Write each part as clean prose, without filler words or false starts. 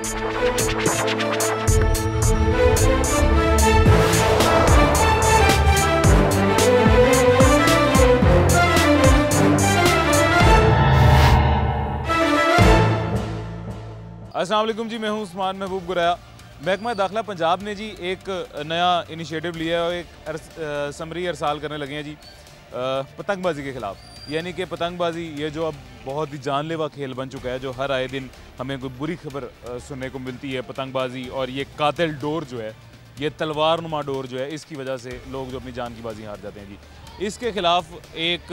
अस्सलाम वालेकुम जी, मैं हूं उस्मान महबूब गुराया। महकमा दाखिला पंजाब ने जी एक नया इनिशिएटिव लिया है और एक समरी अरसाल करने लगे हैं जी पतंगबाजी के ख़िलाफ़। यानी कि पतंगबाजी ये जो अब बहुत ही जानलेवा खेल बन चुका है, जो हर आए दिन हमें कोई बुरी खबर सुनने को मिलती है। पतंगबाजी और ये कातिल डोर जो है, ये तलवार नुमा डोर जो है, इसकी वजह से लोग जो अपनी जान की बाजी हार जाते हैं जी। इसके ख़िलाफ़ एक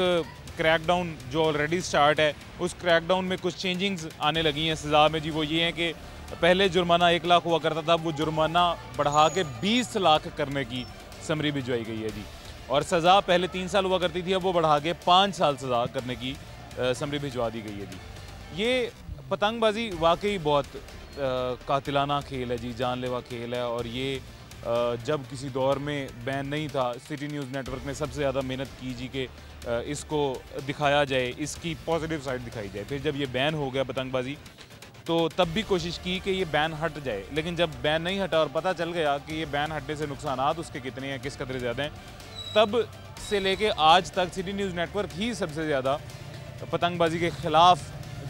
क्रैकडाउन जो ऑलरेडी स्टार्ट है, उस क्रैकडाउन में कुछ चेंजिंग्स आने लगी हैं सज़ा में जी। वो ये हैं कि पहले जुर्माना 1 लाख हुआ करता था, वो जुर्माना बढ़ा के 20 लाख करने की समरी भिजवाई गई है जी। और सज़ा पहले 3 साल हुआ करती थी, अब वो बढ़ा के 5 साल सज़ा करने की समरी भिजवा दी गई है जी। ये पतंगबाजी वाकई बहुत कातिलाना खेल है जी, जानलेवा खेल है। और ये जब किसी दौर में बैन नहीं था, सिटी न्यूज़ नेटवर्क ने सबसे ज़्यादा मेहनत की जी कि इसको दिखाया जाए, इसकी पॉजिटिव साइड दिखाई जाए। फिर जब ये बैन हो गया पतंगबाजी, तो तब भी कोशिश की कि ये बैन हट जाए, लेकिन जब बैन नहीं हटा और पता चल गया कि ये बैन हटने से नुकसानात उसके कितने हैं, किस कदर ज़्यादा हैं, तब से लेके आज तक सिटी न्यूज़ नेटवर्क ही सबसे ज़्यादा पतंगबाजी के ख़िलाफ़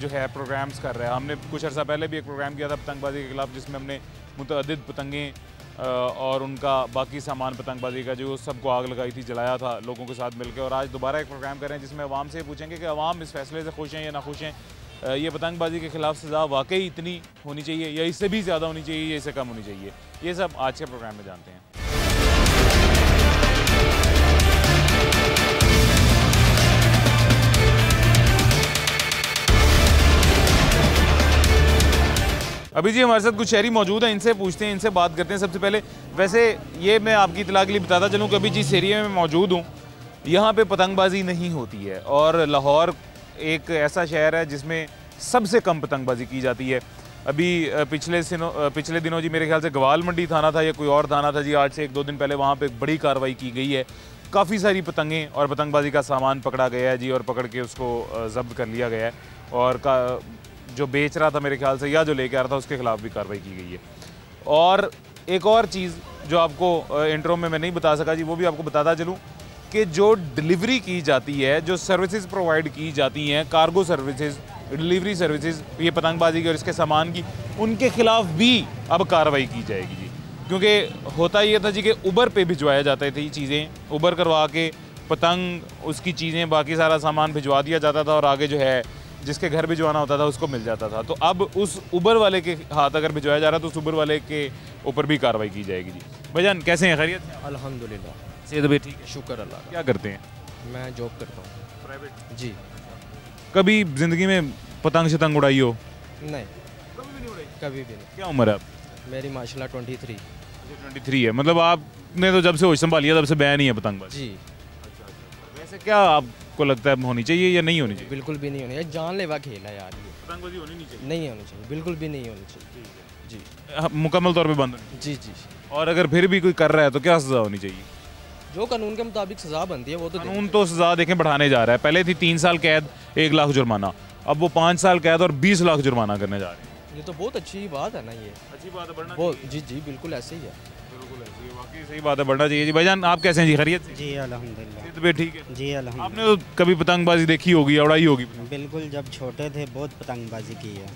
जो है प्रोग्राम्स कर रहा है। हमने कुछ अर्सा पहले भी एक प्रोग्राम किया था पतंगबाजी के ख़िलाफ़, जिसमें हमने मुतअद्दिद पतंगें और उनका बाकी सामान पतंगबाजी का जो सबको आग लगाई थी, जलाया था लोगों के साथ मिलकर। और आज दोबारा एक प्रोग्राम कर रहे हैं जिसमें अवाम से पूछेंगे कि अवाम इस फैसले से खुश हैं या ना खुश हैं। ये पतंगबाजी के ख़िलाफ़ सज़ा वाकई इतनी होनी चाहिए या इससे भी ज़्यादा होनी चाहिए या इससे कम होनी चाहिए, ये सब आज के प्रोग्राम में जानते हैं। अभी जी हमारे साथ कुछ शहरी मौजूद हैं, इनसे पूछते हैं, इनसे बात करते हैं। सबसे पहले वैसे ये मैं आपकी इतला के लिए बताता चलूँ कि अभी जिस एरिया में मौजूद हूँ, यहाँ पे पतंगबाजी नहीं होती है। और लाहौर एक ऐसा शहर है जिसमें सबसे कम पतंगबाजी की जाती है। अभी पिछले दिनों जी मेरे ख्याल से गवाल मंडी थाना था या कोई और थाना था जी, आज से 1-2 दिन पहले वहाँ पे एक बड़ी कार्रवाई की गई है। काफ़ी सारी पतंगें और पतंगबाजी का सामान पकड़ा गया है जी, और पकड़ के उसको जब्त कर लिया गया है। और जो बेच रहा था मेरे ख्याल से या जो लेके आ रहा था, उसके खिलाफ भी कार्रवाई की गई है। और एक और चीज़ जो आपको इंट्रो में मैं नहीं बता सका जी, वो भी आपको बताता चलूँ कि जो डिलीवरी की जाती है, जो सर्विसेज प्रोवाइड की जाती हैं, कार्गो सर्विसेज, डिलीवरी सर्विसेज, ये पतंगबाजी की और इसके सामान की, उनके खिलाफ भी अब कार्रवाई की जाएगी जी। क्योंकि होता ये था जी कि उबर पे भिजवाया जाते थे ये चीज़ें, उबर करवा के पतंग, उसकी चीज़ें, बाकी सारा सामान भिजवा दिया जाता था और आगे जो है जिसके घर भिजवाना होता था उसको मिल जाता था। तो अब उस उबर वाले के हाथ अगर भिजवाया जा रहा है तो उस उबर वाले के ऊपर भी कार्रवाई की जाएगी जी। भाईजान कैसे हैं, खैरियत? अल्हम्दुलिल्लाह, सेहत भी ठीक है, शुक्र अल्लाह। क्या करते हैं? मैं जॉब करता हूँ प्राइवेट जी। कभी ज़िंदगी में पतंग शतंग उड़ाई हो? नहीं, कभी भी नहीं उड़ाई। कभी भी नहीं। क्या उम्र है आप? मेरी माशाल्लाह 23। 23 है, मतलब आपने तो जब से होश संभालिया तब से बैन ही है पतंगबाजी जी। वैसे क्या आपको लगता है होनी चाहिए या नहीं होनी चाहिए? बिल्कुल भी नहीं होनी चाहिए, जानलेवा खेल है यार ये। पतंगबाजी होनी नहीं चाहिए? नहीं होनी चाहिए, बिल्कुल भी नहीं होनी चाहिए जी। मुकम्मल तौर पे बंद होनी जी जी। और अगर फिर भी कोई कर रहा है तो क्या सज़ा होनी चाहिए? जो कानून के मुताबिक सज़ा बनती है वो तो कानून तो सज़ा देखें बढ़ाने जा रहा है। पहले थी 3 साल कैद 1 लाख जुर्माना, अब वो 5 साल कैद और 20 लाख जुर्माना करने जा रहे हैं। ये तो बहुत अच्छी बात है ना, ये अच्छी बात है, बढ़ना बहुत। जी जी, बिल्कुल ऐसे ही है। बिल्कुल ऐसी है, वाकई सही बात है, बढ़ना चाहिए जी। भाईजान आप कैसे हैं जी, खैरियत? जी अल्हम्दुलिल्लाह। सेहत भी ठीक है जी अल्हम्दुलिल्लाह। आपने तो कभी पतंगबाजी देखी होगी, उड़ाई होगी? बिल्कुल, जब छोटे थे बहुत पतंगबाजी की है,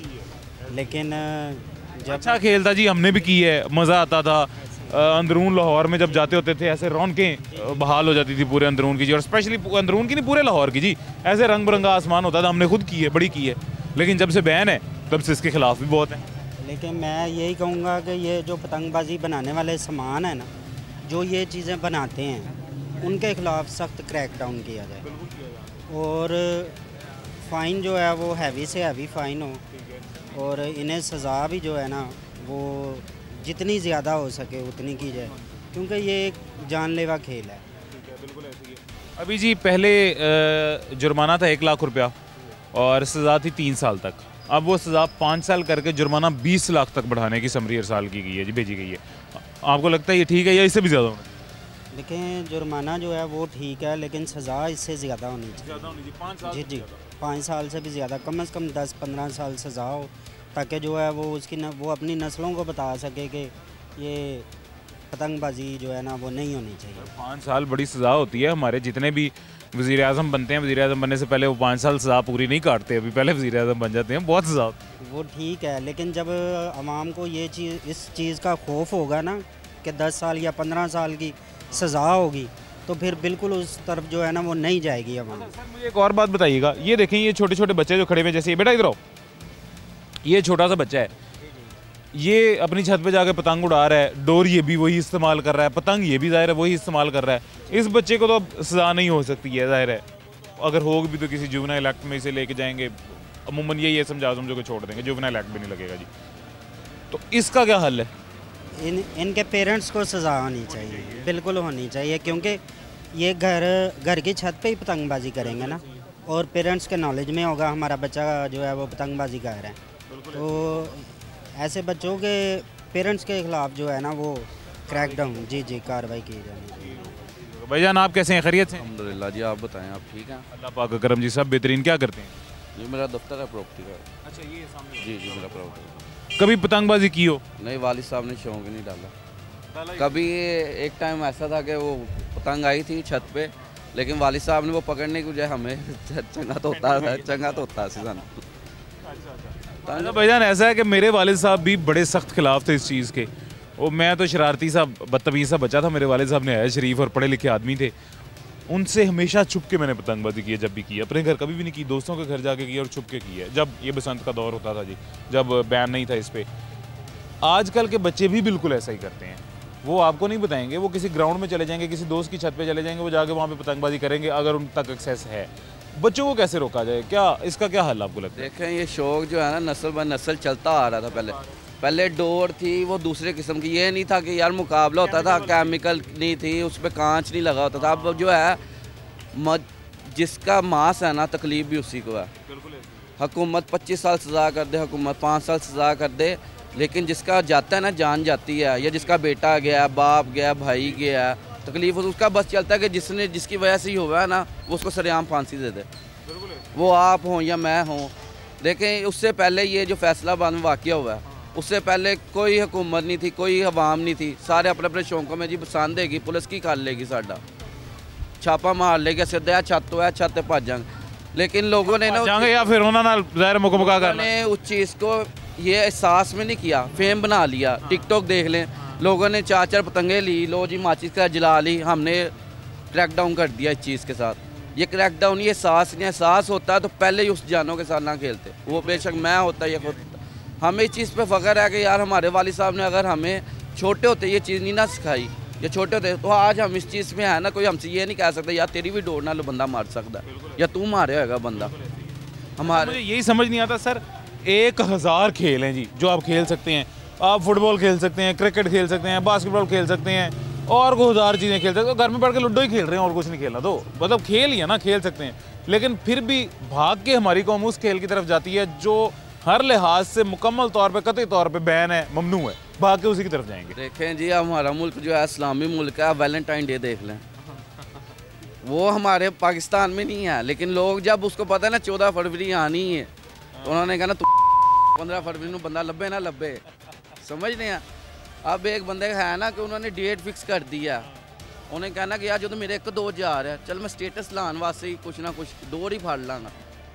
लेकिन जब अच्छा खेल था जी, हमने भी की है, मज़ा आता था। अंदरून लाहौर में जब जाते होते थे ऐसे रौनकें बहाल हो जाती थी पूरे अंदरून की जी, और स्पेशली अंदरून की नहीं, पूरे लाहौर की जी। ऐसे रंग बिरंगा आसमान होता था, हमने खुद की है, बड़ी की है। लेकिन जब से बैन है तब से इसके खिलाफ भी बहुत है। लेकिन मैं यही कहूँगा कि ये जो पतंगबाजी बनाने वाले सामान है ना, जो ये चीज़ें बनाते हैं, उनके खिलाफ सख्त क्रैकडाउन किया जाए और फ़ाइन जो है वो हैवी से हैवी फ़ाइन हो, और इन्हें सज़ा भी जो है ना वो जितनी ज़्यादा हो सके उतनी की जाए, क्योंकि ये एक जानलेवा खेल है। बिल्कुल ऐसी है। अभी जी पहले जुर्माना था 1 लाख रुपया और सज़ा थी 3 साल तक, अब वो सज़ा 5 साल करके जुर्माना 20 लाख तक बढ़ाने की समरी अरसाल की गई है जी, भेजी गई है। आपको लगता है ये ठीक है या इससे भी ज़्यादा होना चाहिए? देखिए, जुर्माना जो है वो ठीक है, लेकिन सज़ा इससे ज़्यादा होनी चाहिए। 5 साल जी जी, 5 साल से भी ज़्यादा, कम से कम 10-15 साल सज़ा हो ताकि जो है वो वो अपनी नस्लों को बता सके कि ये पतंगबाजी जो है ना वो नहीं होनी चाहिए। 5 साल बड़ी सज़ा होती है। हमारे जितने भी वज़ीर आज़म बनते हैं, वज़ीर आज़म बनने से पहले वो 5 साल सज़ा पूरी नहीं काटते, अभी पहले वज़ीर आज़म बन जाते हैं, बहुत सज़ा होती है। वो ठीक है, लेकिन जब आवाम को ये चीज़ इस चीज़ का खौफ होगा ना कि 10 साल या 15 साल की सज़ा होगी, तो फिर बिल्कुल उस तरफ जो है ना वो नहीं जाएगी आवाम। सर मुझे एक और बात बताइएगा, ये देखें ये छोटे छोटे बच्चे जो खड़े हुए, जैसे ये बेटा इधर आओ, ये छोटा सा बच्चा है, ये अपनी छत पे जाकर पतंग उड़ा रहा है, डोर ये भी वही इस्तेमाल कर रहा है, पतंग ये भी ज़ाहिर है वही इस्तेमाल कर रहा है। इस बच्चे को तो अब सज़ा नहीं हो सकती है, ज़ाहिर है, अगर होगी भी तो किसी जुवेनाइल एक्ट में इसे लेके जाएंगे, अमूमन ये समझा समझो के छोड़ देंगे, जुवेनाइल एक्ट भी नहीं लगेगा जी। तो इसका क्या हल है? इनके पेरेंट्स को सज़ा होनी चाहिए, बिल्कुल होनी चाहिए, क्योंकि ये घर की छत पे ही पतंगबाजी करेंगे ना, और पेरेंट्स के नॉलेज में होगा हमारा बच्चा जो है वो पतंगबाजी कर रहा है, तो ऐसे बच्चों के पेरेंट्स के खिलाफ जो है ना वो क्रैकडाउन जी कार्रवाई की जानी चाहिए। भाईजान आप कैसे हैं, खैरियत से? अल्हम्दुलिल्लाह जी, आप बताएं, आप ठीक हैं? अल्लाह पाक का करम जी। सब बेहतरीन। क्या करते हैं? जी मेरा दफ्तर है प्रॉपर्टी का। अच्छा, ये सामने जी मेरा प्रॉपर्टी। कभी पतंगबाजी की हो? नहीं, वालिद साहब ने शौक ही नहीं डाला। कभी एक टाइम ऐसा था कि वो पतंग आई थी छत पे, लेकिन वालिद साहब ने वो पकड़ने की बजाय हमें चंगा तो होता सन। अच्छा भाईजान, ऐसा है कि मेरे वालिद साहब भी बड़े सख्त खिलाफ थे इस चीज़ के। वो मैं तो शरारती सा बदतमीज़ सा बच्चा था, मेरे वालिद साहब ने आया शरीफ और पढ़े लिखे आदमी थे, उनसे हमेशा छुप के मैंने पतंगबाजी की है। जब भी की, अपने घर कभी भी नहीं की, दोस्तों के घर जाके की और छुप के की है, जब ये बसंत का दौर होता था जी, जब बैन नहीं था इस पर। आजकल के बच्चे भी बिल्कुल ऐसा ही करते हैं, वो आपको नहीं बताएंगे, वो किसी ग्राउंड में चले जाएंगे, किसी दोस्त की छत पे चले जाएंगे, वो जाके वहाँ पे पतंगबाजी करेंगे, अगर उन तक एक्सेस है। बच्चों को कैसे रोका जाए, क्या इसका क्या हल आपको लगता है? देखें, ये शौक जो है ना नस्ल ब नस्ल चलता आ रहा था। पहले डोर थी वो दूसरे किस्म की, ये नहीं था कि यार मुकाबला होता था, केमिकल नहीं थी, उस पर कांच नहीं लगा होता था। अब जो है जिसका मांस है ना, तकलीफ भी उसी को है। हुकूमत 25 साल सज़ा कर दे, हुकूमत 5 साल सज़ा कर दे, लेकिन जिसका जाता है ना जान जाती है, या जिसका बेटा गया, बाप गया, भाई गया, तकलीफ उसका बस चलता है कि जिसकी वजह से ही हुआ है ना, वो उसको सरेआम फांसी दे दे, वो आप हों या मैं हों। लेकिन उससे पहले ये जो फैसलाबाद में वाक़या हुआ है, उससे पहले कोई हुकूमत नहीं थी, कोई अवाम नहीं थी, सारे अपने अपने शौकों में जी बसान देगी, पुलिस की कर लेगी, साडा छापा मार लेगी, सीधा छत तो है, छत भज जाएंगे। लेकिन लोगों ने ना या फिर उन्होंने उस चीज़ को ये एहसास में नहीं किया, फेम बना लिया। टिकटॉक देख लें, लोगों ने 4 पतंगे ली, लो जी माचिस का जला ली, हमने क्रैकडाउन कर दिया इस चीज़ के साथ। ये क्रैकडाउन, ये एहसास होता है तो पहले ही उस जानों के साथ ना खेलते, वो बेशक मैं होता या खुद। हमें इस चीज़ पे फ़ख्र है कि यार हमारे वालिद साहब ने अगर हमें छोटे होते ये चीज़ नहीं ना सिखाई, या छोटे होते, तो आज हम इस चीज़ में है ना, कोई हमसे ये नहीं कह सकता यार तेरी भी डोर ना लो बंदा मार सकता है, या तू मारे होगा बंदा। हमारे मुझे यही समझ नहीं आता सर, 1000 खेल हैं जी जो आप खेल सकते हैं। आप फुटबॉल खेल सकते हैं, क्रिकेट खेल सकते हैं, बास्केटबॉल खेल सकते हैं, और को 1000 चीज़ें खेल सकते हैं। घर में बैठ के लूडो ही खेल रहे हैं और कुछ नहीं खेलना, तो मतलब खेल ही है ना, खेल सकते हैं। लेकिन फिर भी भाग के हमारी कौम उस खेल की तरफ जाती है जो हर लिहाज से मुकम्मल तौर पे, कतई तौर पे बैन है, ममनू है, भाग के उसी की तरफ जाएंगे। देखें जी, हमारा मुल्क जो है इस्लामी मुल्क है, वैलेंटाइन डे देख लें, वो हमारे पाकिस्तान में नहीं है, लेकिन लोग जब उसको पता है ना 14 फरवरी आनी है, तो उन्होंने कहा ना 15 फरवरी को बंदा लब्बे ना लब्बे, समझ नहीं है। अब एक बंदे का है ना कि उन्होंने डेट फिक्स कर दिया, उन्हें कहना कि यार जो तो मेरे एक दो जा रहा है, चल मैं स्टेटस लाने वास्ते ही कुछ ना कुछ डोर ही फाड़ लाँगा,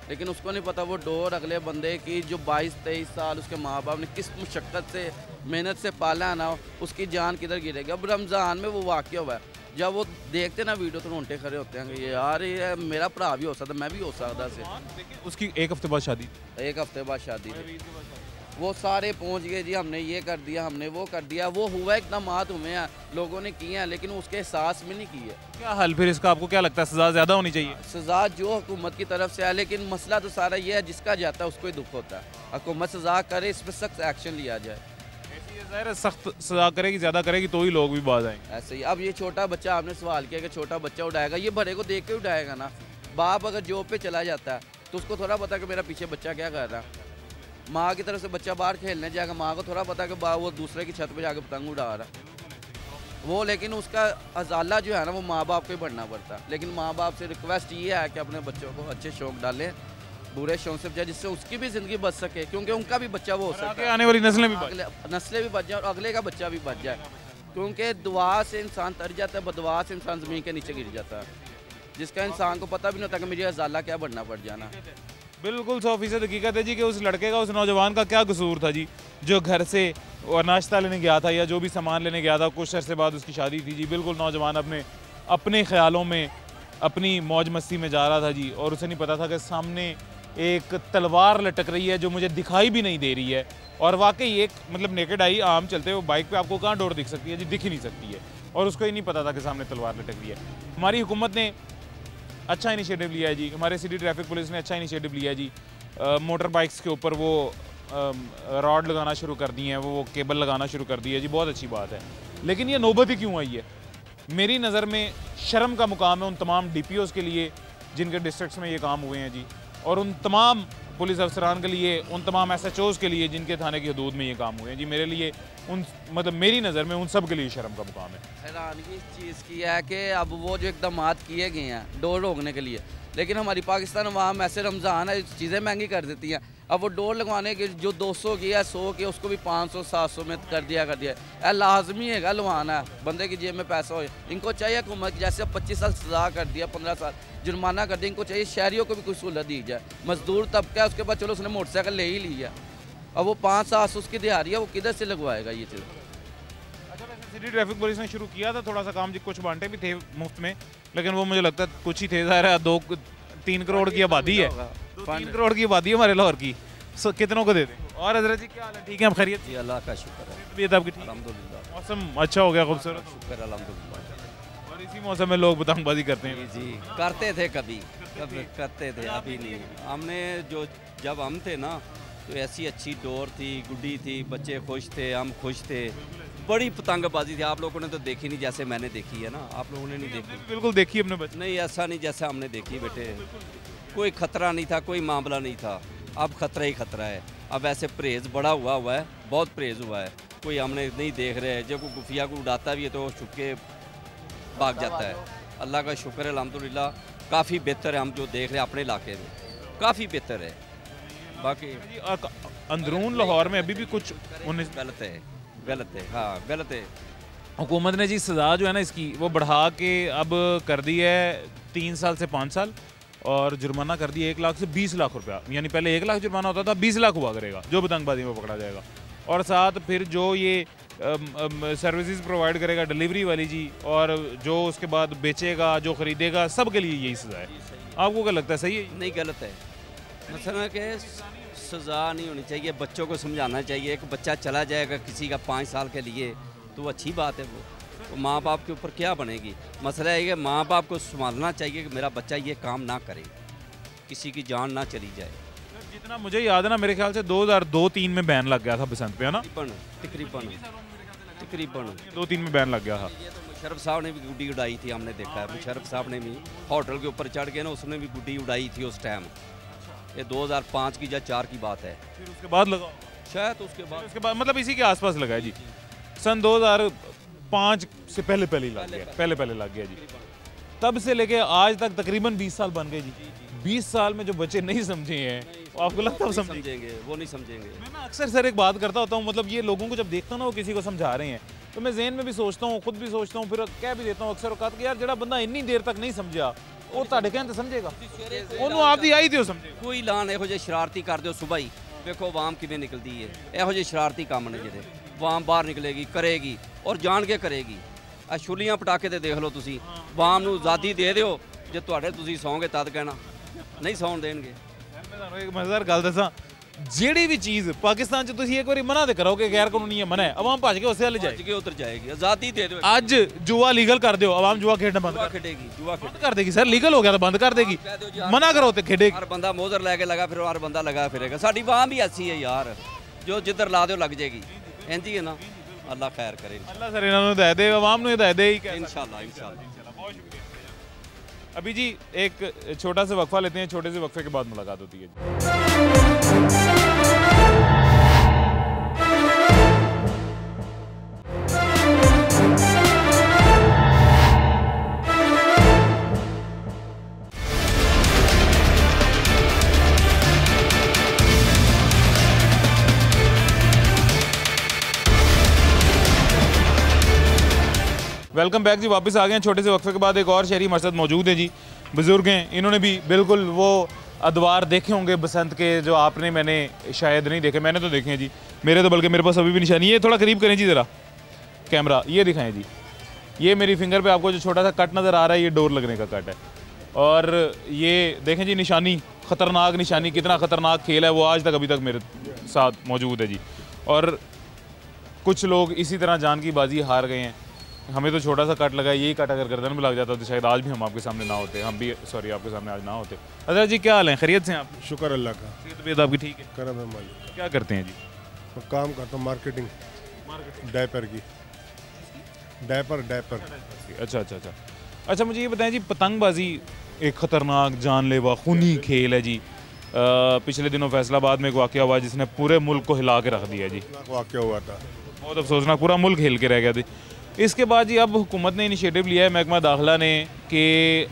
लेकिन उसको नहीं पता वो डोर अगले बंदे की जो 22-23 साल उसके माँ बाप ने किस मुशक्क़त से मेहनत से पाला ना, उसकी जान किधर गिरेगी। अब रमज़ान में वो वाक़या हुआ है, जब वो देखते ना वीडियो तो रोंटे खड़े होते हैं कि यार ये मेरा भरा भी हो सकता, मैं भी हो सकता से। उसकी 1 हफ्ते बाद शादी, 1 हफ्ते बाद शादी थी, वो सारे पहुंच गए जी, हमने ये कर दिया, हमने वो कर दिया, वो हुआ इकदामात हुए हैं, लोगों ने किए हैं, लेकिन उसके एहसास में नहीं किए। क्या हल फिर इसका, आपको क्या लगता है? सज़ा ज़्यादा होनी चाहिए? सज़ा जो हुकूमत की तरफ से है, लेकिन मसला तो सारा ये है जिसका जाता है उसको ही दुख होता है। हुकूमत सज़ा करे, इस पर सख्त एक्शन लिया जाए। ज़ाहिर है सख्त सज़ा करेगी, ज़्यादा करेगी तो ही लोग भी बाज आएंगे। ऐसे ही अब ये छोटा बच्चा, आपने सवाल किया कि छोटा बच्चा उड़ाएगा, ये बड़े को देख के उड़ाएगा ना। बाप अगर जॉब पे चला जाता है तो उसको थोड़ा पता कि मेरा पीछे बच्चा क्या कर रहा है। माँ की तरफ से बच्चा बाहर खेलने जाएगा, माँ को थोड़ा पता कि वो दूसरे की छत पे जाके पतंग उड़ा रहा है वो, लेकिन उसका अजाला जो है ना वो माँ बाप को ही बढ़ना पड़ता है। लेकिन माँ बाप से रिक्वेस्ट ये है कि अपने बच्चों को अच्छे शौक डालें, बुरे शौक से बचाए, जिससे उसकी भी ज़िंदगी बच सके, क्योंकि उनका भी बच्चा वो हो सकता है, आने वाली नस्लें भी नस्लें भी बच जाए और अगले का बच्चा भी बच जाए। क्योंकि दुआ से इंसान तर जाता है, बदुआ से इंसान ज़मीन के नीचे गिर जाता है, जिसका इंसान को पता भी नहीं होता कि मुझे अजाला क्या बनना पड़ जाना। बिल्कुल 100% हकीकत है जी कि उस लड़के का, उस नौजवान का क्या कसूर था जी, जो घर से और नाश्ता लेने गया था या जो भी सामान लेने गया था, कुछ अरसे बाद उसकी शादी थी जी। बिल्कुल नौजवान अपने ख्यालों में, अपनी मौज मस्ती में जा रहा था जी, और उसे नहीं पता था कि सामने एक तलवार लटक रही है जो मुझे दिखाई भी नहीं दे रही है। और वाकई एक मतलब नेकेड आई आम चलते हुए बाइक पे आपको कहाँ डोर दिख सकती है जी, दिख ही नहीं सकती है, और उसको ही नहीं पता था कि सामने तलवार लटक रही है। हमारी हुकूमत ने अच्छा इनिशिएटिव लिया है जी, हमारे सिटी ट्रैफिक पुलिस ने अच्छा इनिशिएटिव लिया है जी। मोटर बाइक्स के ऊपर वो रॉड लगाना शुरू कर दिए हैं, वो केबल लगाना शुरू कर दी है जी, बहुत अच्छी बात है। लेकिन ये नौबत ही क्यों आई है? मेरी नज़र में शर्म का मुकाम है उन तमाम DPOs के लिए जिनके डिस्ट्रिक्ट्स में ये काम हुए हैं जी, और उन तमाम पुलिस अफसरान के लिए, उन तमाम SHOs के लिए जिनके थाने की हदूद में ये काम हुए हैं जी। मेरे लिए मेरी नज़र में उन सब के लिए शर्म का मुकाम है। हैरानगी इस चीज़ की है कि अब वो जो इकदाम किए गए हैं डोर रोकने के लिए, लेकिन हमारी पाकिस्तान अवाम ऐसे रमज़ान है चीज़ें महंगी कर देती हैं। अब वो डोर लगवाने के जो 200 की या 100 की, उसको भी 500-700 में कर दिया। लाजमी है लगवाना, बंदे की जेब में पैसा हो। इनको चाहिए हुकूमत जैसे 25 साल सजा कर दिया, 15 साल जुर्माना कर दिया, इनको चाहिए शहरियों को भी कुछ सहूलत दी जाए। मजदूर तबका है, उसके बाद चलो उसने मोटरसाइकिल ले ही ली है, अब वो 500 उसकी दिहाड़ी है, वो किधर से लगवाएगा ये चीज़? अच्छा, वैसे सिटी ट्रैफिक पुलिस ने शुरू किया था थोड़ा सा काम जी, कुछ बांटे भी थे मुफ्त में, लेकिन वो मुझे लगता है कुछ ही थे। ज़ाहिर है 2-3 करोड़ की आबादी है, 3 करोड़ की आबादी है हमारे लाहौर की, सो कितनों को दे दें? और हजरत जी क्या हाल है? ठीक है, आप खैरियत? जी अल्लाह का शुक्र है, तबीयत आपकी ठीक? अल्हम्दुलिल्लाह, मौसम अच्छा हो गया, खूबसूरत, शुक्र अल्हम्दुलिल्लाह। और इसी मौसम में लोग पतंगबाजी करते हैं। जी करते थे, कभी करते थे, अभी नहीं। हमने जब हम थे ना तो ऐसी अच्छी डोर थी, गुड्डी थी, बच्चे खुश थे, हम खुश थे, बड़ी पतंगबाजी थी। आप लोगों ने तो देखी नहीं जैसे मैंने देखी है ना, आप लोगों ने नहीं देखी? बिल्कुल देखी अपने बच्चे। नहीं, ऐसा नहीं जैसा हमने देखी बेटे, कोई ख़तरा नहीं था, कोई मामला नहीं था। अब ख़तरा ही ख़तरा है। अब ऐसे परहेज़ बड़ा हुआ है, बहुत परहेज़ हुआ है। कोई हमने नहीं देख रहे हैं, जब कोई गुफिया को उड़ाता भी है तो छुप के भाग जाता है। अल्लाह का शुक्र है अल्हम्दुलिल्लाह, काफ़ी बेहतर है। हम जो देख रहे हैं अपने इलाके में काफ़ी बेहतर है। बाकी अंदरून लाहौर में अभी भी कुछ गलत है, गलत है, हाँ गलत है। हुकूमत ने जी सज़ा जो है ना इसकी वो बढ़ा के अब कर दी है 3 साल से 5 साल, और जुर्माना कर दिया 1 लाख से 20 लाख रुपया। यानी पहले 1 लाख जुर्माना होता था, 20 लाख हुआ करेगा जो पतंगबाजी में पकड़ा जाएगा। और साथ फिर जो ये सर्विसेज प्रोवाइड करेगा डिलीवरी वाली जी, और जो उसके बाद बेचेगा, जो ख़रीदेगा, सब के लिए यही सज़ा है। आपको क्या लगता है, सही है? नहीं, गलत है। मसला कि सज़ा नहीं होनी चाहिए, बच्चों को समझाना चाहिए। एक बच्चा चला जाएगा किसी का 5 साल के लिए तो अच्छी बात है, वो माँ बाप के ऊपर क्या बनेगी। मसला है कि माँ बाप को संभालना चाहिए कि मेरा बच्चा ये काम ना करे, किसी की जान ना चली जाए। जितना मुझे याद है ना, मेरे ख्याल से 2002-3 में बैन लग गया था बसंत पे, है ना? तकरीबन 2-3 में बैन लग गया था। ये तो मुशर्रफ साहब ने भी गुड्डी उड़ाई थी, हमने देखा है। मुशर्रफ साहब ने भी होटल के ऊपर चढ़ के ना, उसने भी गुड्डी उड़ाई थी उस टाइम। ये 2005 की या 4 की बात है। फिर उसके बाद लगा शायद उसके बाद मतलब इसी के आसपास लगा है जी। सन 2005 से पहले लग गया जी। तब से लेके आज तक तकरीबन 20 साल बन गए जी। 20 साल में जो बच्चे नहीं समझे हैं, आपको लगता है समझेंगे? वो नहीं समझेंगे। मैं ना अक्सर सर एक बात करता होता हूँ, मतलब ये लोगों को जब देखता हूँ ना वो किसी को समझा रहे हैं, तो मैं ज़हन में भी सोचता हूँ, खुद भी सोचता हूँ, फिर कह भी देता हूँ अक्सर औकात कि यार जड़ा बंदा इन्नी देर तक नहीं समझा वो ਤੁਹਾਡੇ कहते समझेगा, ਉਹਨੂੰ ਆਪ ਦੀ ਆਈ ਤੇ ਉਹ ਸਮਝੇਗਾ। ਕੋਈ ਐਲਾਨ ਇਹੋ ਜਿਹੇ ਸ਼ਰਾਰਤੀ ਕਰ ਦਿਓ ਸੁਬਾਹ ਹੀ, ਵੇਖੋ ਆਵਾਮ ਕਿਵੇਂ ਨਿਕਲਦੀ ਹੈ। ਇਹੋ ਜਿਹੇ ਸ਼ਰਾਰਤੀ ਕੰਮ ਨੇ ਜਿਹੜੇ ਆਵਾਮ ਬਾਹਰ ਨਿਕਲੇਗੀ, ਕਰੇਗੀ ਔਰ ਜਾਣ ਕੇ ਕਰੇਗੀ। ਆ ਛੁੱਲੀਆਂ ਪਟਾਕੇ ਤੇ ਦੇਖ ਲਓ ਤੁਸੀਂ, ਆਵਾਮ ਨੂੰ ਆਜ਼ਾਦੀ ਦੇ ਦਿਓ, ਜੇ ਤੁਹਾਡੇ ਤੁਸੀਂ ਸੌਂਗੇ ਤਦ ਕਹਿਣਾ, ਨਹੀਂ ਸੌਣ ਦੇਣਗੇ। मैं ਤੁਹਾਨੂੰ एक मज़ेदार गल दसा, ਜਿਹੜੀ ਵੀ ਚੀਜ਼ ਪਾਕਿस्तान 'ਚ ਤੁਸੀਂ ਇੱਕ ਵਾਰੀ ਮਨਾ ਤੇ ਕਰੋਗੇ ਗੈਰ ਕਾਨੂੰਨੀ ਹੈ, ਮਨਾ ਹੈ, ਆਵਾਮ ਭੱਜ ਕੇ ਉਸੇ ਵੱਲ ਜਾਏਗੀ, ਉਧਰ ਜਾਏਗੀ। ਆਜ਼ਾਦੀ ਦੇ ਦਿਓ। ਅੱਜ ਜੂਆ ਲੀਗਲ ਕਰ ਦਿਓ, ਆਵਾਮ ਜੂਆ ਖੇਡਣਾ ਬੰਦ ਖੇਡੇਗੀ, ਜੂਆ ਕਰ ਦੇਗੀ। ਸਰ ਲੀਗਲ ਹੋ ਗਿਆ ਤਾਂ ਬੰਦ ਕਰ ਦੇਗੀ, ਮਨਾ ਕਰੋ ਤੇ ਖੇਡੇਗੀ। ਹਰ ਬੰਦਾ ਮੋਜ਼ਰ ਲੈ ਕੇ ਲਗਾ, ਫਿਰ ਹਰ ਬੰਦਾ ਲਗਾ ਫਿਰੇਗਾ। ਸਾਡੀ ਆਵਾਮ ਵੀ ਐਸੀ ਹੈ ਯਾਰ, ਜੋ ਜਿੱਧਰ ਲਾ ਦਿਓ ਲੱਗ ਜਾਏਗੀ। ਇੰਜ ਹੀ ਹੈ ਨਾ, ਅੱਲਾ ਖੈਰ करे। ਅੱਲਾ ਸਰ ਇਹਨਾਂ ਨੂੰ ਹਦਾਇਤ ਦੇ, ਆਵਾਮ ਨੂੰ ਹਦਾਇਤ ਦੇ ਹੀ। इंशाल्लाह इंशाल्लाह। बहुत शुक्रिया। अभी जी एक छोटा सा वक्फा लेते हैं, छोटे से वक्फे के बाद मुलाकात होती है। वेलकम बैक जी, वापस आ गए हैं छोटे से वक्फे के बाद। एक और शहरी हमारे साथ मौजूद है जी, बुज़ुर्ग हैं, इन्होंने भी बिल्कुल वो अदवार देखे होंगे बसंत के जो आपने मैंने शायद नहीं देखे, मैंने तो देखे हैं जी, मेरे तो बल्कि मेरे पास अभी भी निशानी है। थोड़ा करीब करें जी ज़रा कैमरा, ये दिखाएं जी, ये मेरी फिंगर पे आपको जो छोटा सा कट नज़र आ रहा है ये डोर लगने का कट है। और ये देखें जी निशानी, ख़तरनाक निशानी, कितना ख़तरनाक खेल है वो आज तक अभी तक मेरे साथ मौजूद है जी। और कुछ लोग इसी तरह जान की बाजी हार गए हैं। हमें तो छोटा सा कट लगा, यही कट अगर गर्दन में लग जाता तो शायद आज भी हम आपके सामने ना होते, हम भी सॉरी आपके सामने आज ना होते। अच्छा जी, क्या हाल है, खैरियत से हैं आप? शुक्र अल्लाह का, तबीयत आपकी ठीक है? करम है मालिक। क्या करते हैं जी? तो काम करता हूँ मार्केटिंग डायपर की, डायपर। अच्छा अच्छा अच्छा अच्छा, मुझे ये बताएं जी, पतंगबाजी एक ख़तरनाक जानलेवा खूनी खेल है जी। पिछले दिनों फैसलाबाद में एक वाक़या हुआ जिसने पूरे मुल्क को हिला के रख दिया जी। वाक़या हुआ था, बहुत अफसोसनाक, पूरा मुल्क हिल के रह गया था। इसके बाद जी अब हुकूमत ने इनिशिएटिव लिया है, महकमा दाखिला ने, कि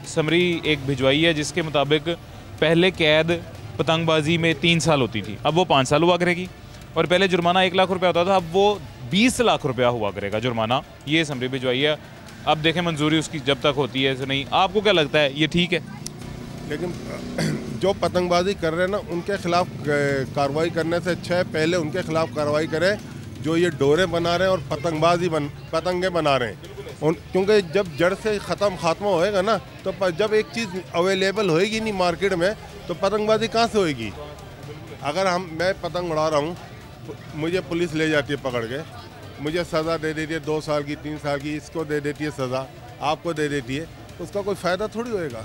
समरी एक भिजवाई है जिसके मुताबिक पहले कैद पतंगबाजी में 3 साल होती थी, अब वो 5 साल हुआ करेगी। और पहले जुर्माना 1 लाख रुपया होता था, अब वो 20 लाख रुपया हुआ करेगा जुर्माना। ये समरी भिजवाई है, अब देखें मंजूरी उसकी जब तक होती है नहीं। आपको क्या लगता है ये ठीक है? लेकिन जो पतंगबाजी कर रहे हैं ना उनके खिलाफ कार्रवाई करने से अच्छा है पहले उनके खिलाफ कार्रवाई करें जो ये डोरे बना रहे हैं और पतंगे बना रहे हैं। क्योंकि जब जड़ से खात्मा होएगा ना, तो जब एक चीज़ अवेलेबल होएगी नहीं मार्केट में तो पतंगबाजी कहाँ से होएगी। अगर मैं पतंग उड़ा रहा हूँ, मुझे पुलिस ले जाती है पकड़ के, मुझे सज़ा दे देती है 2 साल की 3 साल की, इसको दे देती है सज़ा, आपको दे देती है, उसका कोई फ़ायदा थोड़ी होएगा।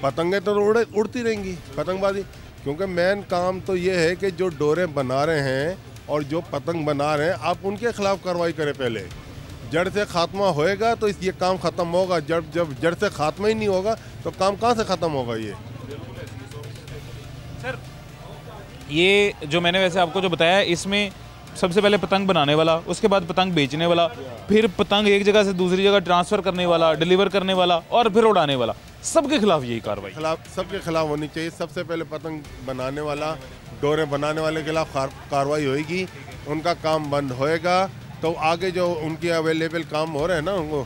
पतंगे तो उड़ती रहेंगी पतंगबाजी। क्योंकि मेन काम तो ये है कि जो डोरे बना रहे हैं और जो पतंग बना रहे हैं आप उनके खिलाफ कार्रवाई करें पहले। जड़ से खात्मा होएगा तो ये काम ख़त्म होगा। जब जड़ से खात्मा ही नहीं होगा तो काम कहाँ से ख़त्म होगा। ये सर, ये जो मैंने वैसे आपको जो बताया, इसमें सबसे पहले पतंग बनाने वाला, उसके बाद पतंग बेचने वाला, फिर पतंग एक जगह से दूसरी जगह ट्रांसफ़र करने वाला, डिलीवर करने वाला और फिर उड़ाने वाला, सबके खिलाफ यही कार्रवाई सबके खिलाफ होनी चाहिए। सबसे पहले पतंग बनाने वाला, डोरे बनाने वाले के खिलाफ कार्रवाई होएगी, उनका काम बंद होएगा तो आगे जो उनके अवेलेबल काम हो रहे हैं ना उनको,